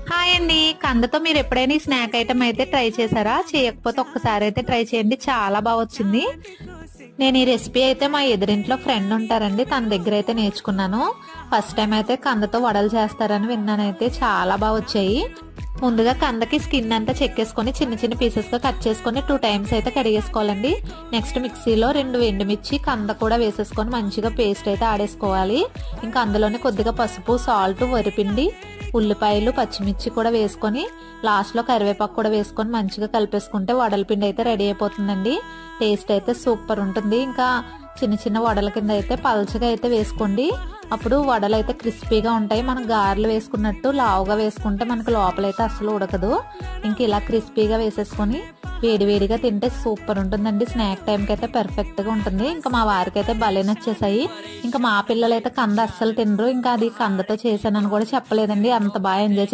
Hi అండి. కందతో మీరు ఎప్పుడైనా ఈ స్నాక్ ఐటమ్ అయితే ట్రై చేశారా? చేయకపోతే ఒక్కసారి అయితే ట్రై చేయండి, చాలా బాగా వచ్చింది. నేను ఈ రెసిపీ అయితే మా ఎదురింట్లో ఫ్రెండ్ ఉంటారండి, తన దగ్గర అయితే నేర్చుకున్నాను. ఫస్ట్ టైం అయితే కందతో వడలు చేస్తారని విన్నానైతే, చాలా బాగా వచ్చాయి. ముందుగా కందకి స్కిన్ అంతా చెక్కేసుకొని చిన్న చిన్న పీసెస్ గా కట్ చేసుకొని 2 టైమ్స్ అయితే కడిగేసుకోవాలండి. నెక్స్ట్ మిక్సీలో 2 ఎండుమిర్చి కంద కూడా వేసేసుకొని మంచిగా పేస్ట్ అయితే ఆడేసుకోవాలి. ఇంకా అందులోనే కొద్దిగా పసుపు, సాల్ట్, వరిపిండి, ఉల్లిపాయలు, పచ్చిమిర్చి కూడా వేసుకొని లాస్ట్ లో కరివేపాకు కూడా వేసుకొని మంచిగా కలిపేసుకుంటే వడల పిండి అయితే రెడీ అయిపోతుందండి. టేస్ట్ అయితే సూపర్ ఉంటుంది. ఇంకా చిన్న చిన్న వడల కింద అయితే పల్చగా అయితే వేసుకోండి, అప్పుడు వడలు అయితే క్రిస్పీగా ఉంటాయి. మనం గారెలు వేసుకున్నట్టు లావుగా వేసుకుంటే మనకు లోపలైతే అసలు ఉడకదు. ఇంక ఇలా క్రిస్పీగా వేసేసుకొని వేడివేడిగా తింటే సూపర్ ఉంటుందండి. స్నాక్ టైంకి అయితే పర్ఫెక్ట్ గా ఉంటుంది. ఇంకా మా వారికి అయితే భలే నచ్చేసాయి. ఇంకా మా పిల్లలు అయితే కంద అస్సలు తినరు. ఇంకా అది కందతో చేశానని కూడా చెప్పలేదండి, అంత బాగా ఎంజాయ్ చేశారు.